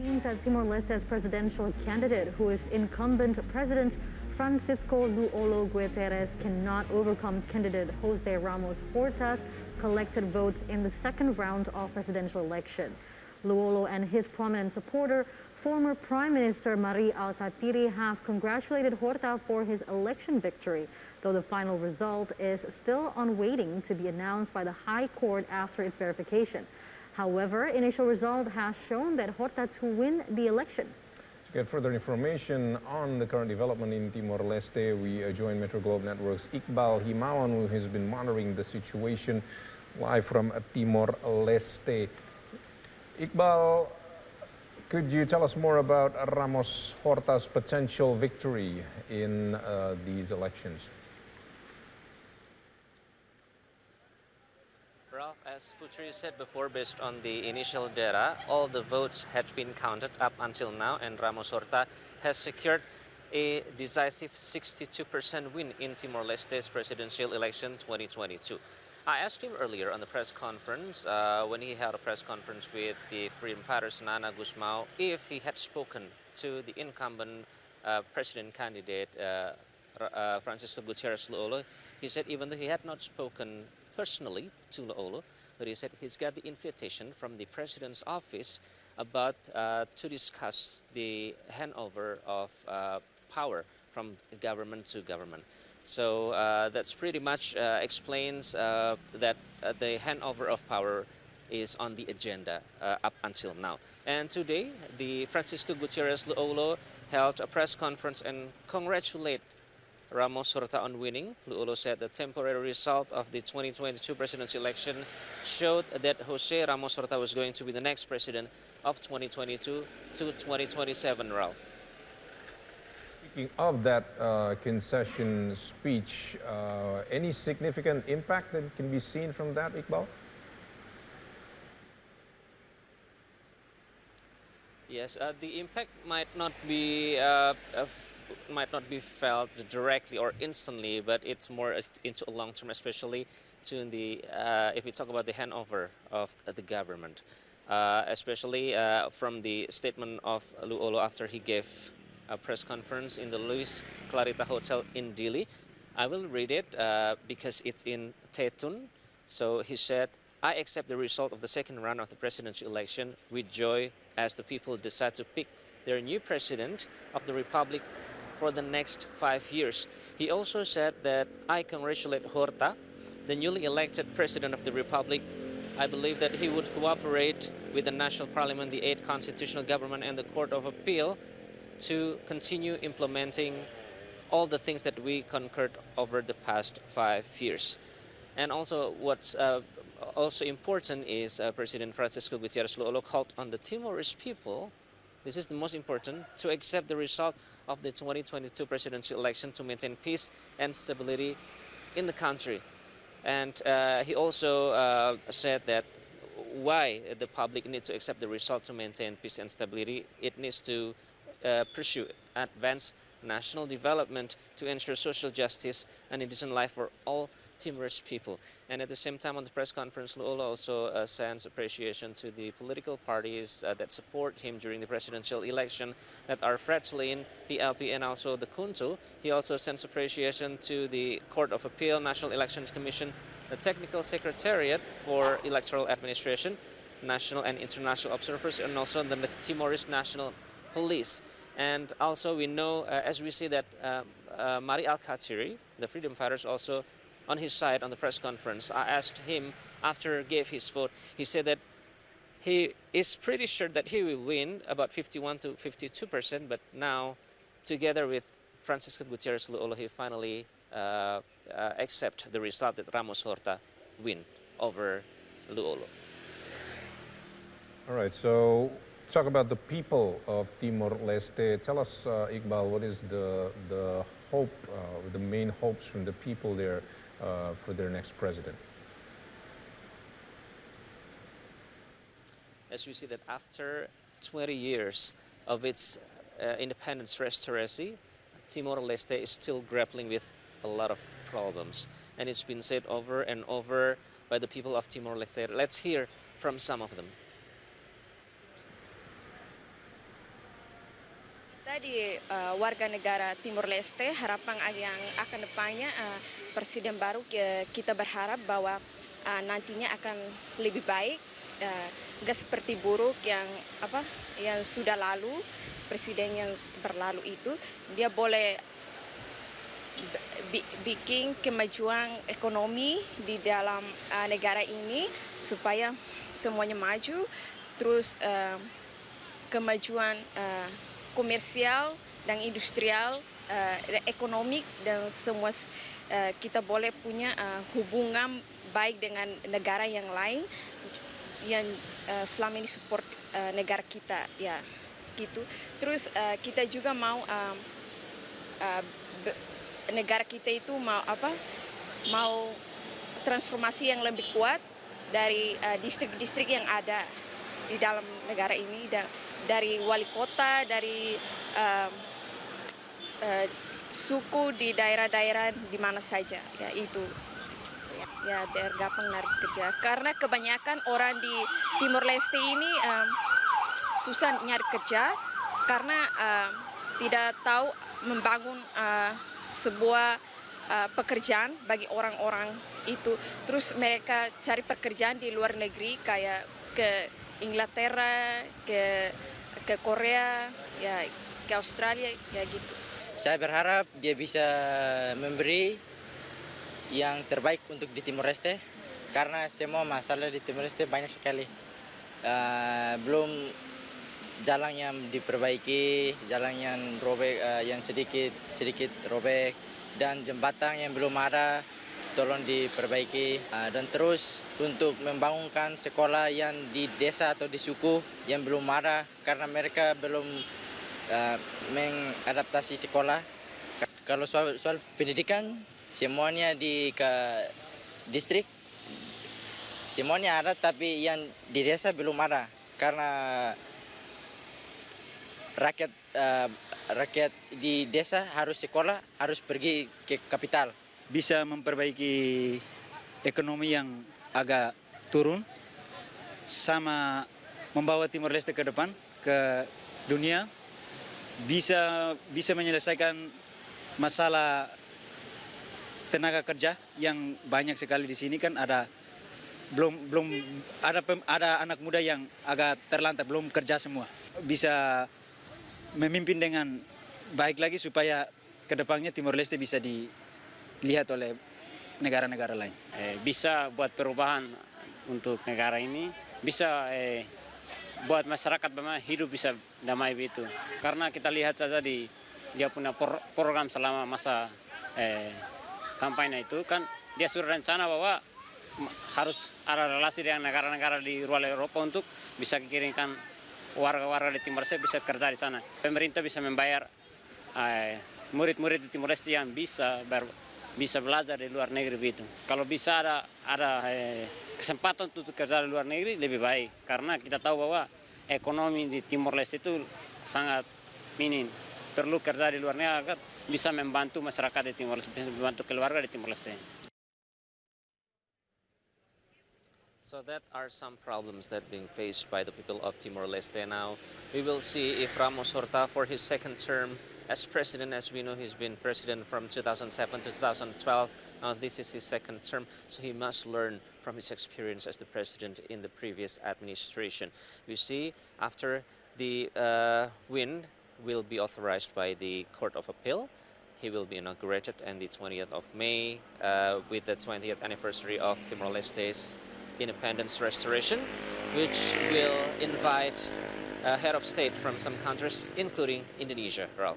means that Timor Leste's presidential candidate, who is incumbent President Francisco Luolo Gueterres, cannot overcome candidate Jose Ramos Horta's collected votes in the second round of presidential election. Luolo and his prominent supporter, former Prime Minister Mari Alkatiri, have congratulated Horta for his election victory, though the final result is still on waiting to be announced by the High Court after its verification. However, initial result has shown that Horta to win the election. To get further information on the current development in Timor Leste, we join Metro Globe Network's Iqbal Himawan, who has been monitoring the situation live from Timor Leste. Iqbal, could you tell us more about Ramos Horta's potential victory in these elections? Ralph, as Putri said before, based on the initial data, all the votes had been counted up until now, and Ramos Horta has secured a decisive 62% win in Timor-Leste's presidential election 2022. I asked him earlier on the press conference, when he held a press conference with the freedom fighters Nana Gusmao, if he had spoken to the incumbent president candidate Francisco Gueterres Luolo. He said even though he had not spoken personally to Luolo, but he said he's got the invitation from the president's office about to discuss the handover of power from government to government. So that's pretty much explains that the handover of power is on the agenda up until now. And today, the Francisco Gueterres Luolo held a press conference and congratulated Ramos Horta on winning. Luolo said the temporary result of the 2022 presidential election showed that Jose Ramos Horta was going to be the next president of 2022 to 2027, Ralph. Speaking of that concession speech, any significant impact that can be seen from that, Iqbal? Yes, the impact might not be felt directly or instantly, but it's more into a long term, especially to the if we talk about the handover of the government, especially from the statement of Luolo after he gave a press conference in the Luis Clarita Hotel in Dili. I will read it because it's in Tetun. So he said, "I accept the result of the second round of the presidential election with joy as the people decide to pick their new president of the republic for the next 5 years." He also said that, "I congratulate Horta, the newly elected president of the republic. I believe that he would cooperate with the national parliament, the 8th constitutional government, and the Court of Appeal to continue implementing all the things that we conquered over the past 5 years." And also what's also important is President Francisco Gueterres Luolo called on the Timorese people, this is the most important, to accept the result of the 2022 presidential election to maintain peace and stability in the country. And he also said that why the public needs to accept the result to maintain peace and stability, it needs to pursue advanced national development to ensure social justice and a decent life for all Timorese people. And at the same time, on the press conference, Luolo also sends appreciation to the political parties that support him during the presidential election, that are Fredslin, PLP, and also the Kuntu. He also sends appreciation to the Court of Appeal, National Elections Commission, the Technical Secretariat for Electoral Administration, national and international observers, and also the Timorese National Police. And also we know, as we see that Mari Alkatiri, the freedom fighters, also on his side on the press conference, I asked him after he gave his vote, he said that he is pretty sure that he will win about 51 to 52%, but now together with Francisco Gueterres Luolo, he finally accept the result that Ramos Horta win over Luolo. All right, so talk about the people of Timor-Leste. Tell us, Iqbal, what is the hope, the main hopes from the people there for their next president? As we see that after 20 years of its independence restoration, Timor-Leste is still grappling with a lot of problems. And it's been said over and over by the people of Timor-Leste. Let's hear from some of them. Tadi warga negara Timor Leste harapan yang akan depannya presiden baru kita berharap bahwa nantinya akan lebih baik, nggak seperti buruk yang sudah lalu, presiden yang berlalu itu dia boleh bikin kemajuan ekonomi di dalam negara ini supaya semuanya maju, terus kemajuan komersial dan industrial, ekonomi dan semua kita boleh punya hubungan baik dengan negara yang lain yang selama ini support negara kita ya gitu. Terus kita juga mau negara kita itu mau transformasi yang lebih kuat dari distrik-distrik yang ada di dalam negara ini, dari wali kota, dari suku di daerah-daerah di mana saja ya itu ya biar gampang narik kerja, karena kebanyakan orang di Timor Leste ini susah nyari kerja karena tidak tahu membangun sebuah pekerjaan bagi orang-orang itu. Terus mereka cari pekerjaan di luar negeri kayak ke Inglaterra, ke Korea, ya ke Australia, ya gitu. Saya berharap dia bisa memberi yang terbaik untuk di Timor Leste, karena semua masalah di Timor Leste banyak sekali. Belum jalan yang diperbaiki, jalan yang robek, yang sedikit robek, dan jembatan yang belum ada tolong diperbaiki, dan terus untuk membangunkan sekolah yang di desa atau di suku yang belum ada karena mereka belum mengadaptasi sekolah. Kalau soal pendidikan semuanya di distrik semuanya ada, tapi yang di desa belum ada karena rakyat di desa harus sekolah, harus pergi ke kapital. Bisa memperbaiki ekonomi yang agak turun, sama membawa Timor Leste ke depan, ke dunia, bisa menyelesaikan masalah tenaga kerja yang banyak sekali di sini. Kan ada belum ada anak muda yang agak terlantar, belum kerja semua. Bisa memimpin dengan baik lagi supaya kedepannya Timor Leste bisa dilihat oleh negara-negara lain. Bisa buat perubahan untuk negara ini, bisa buat masyarakat hidup bisa damai begitu. Karena kita lihat saja dia punya program selama masa kampanye itu, kan dia sudah rencana bahwa harus ada relasi dengan negara-negara di luar Eropa untuk bisa kirimkan warga-warga di Timor Leste bisa kerja di sana. Pemerintah bisa membayar murid-murid di Timor Leste yang bisa belajar di luar negeri begitu. Kalau bisa ada kesempatan untuk kerja di luar negeri lebih baik, karena kita tahu bahwa ekonomi di Timor Leste itu sangat minim. Perlu kerja di luar negeri agar bisa membantu masyarakat di Timor Leste, membantu keluarga di Timor Leste. So that are some problems that being faced by the people of Timor-Leste now. We will see if Ramos Horta, for his second term as president, as we know he's been president from 2007 to 2012, now this is his second term, so he must learn from his experience as the president in the previous administration. We see after the win will be authorized by the Court of Appeal. He will be inaugurated on the 20th of May with the 20th anniversary of Timor-Leste's independence restoration, which will invite a head of state from some countries, including Indonesia. Ralph.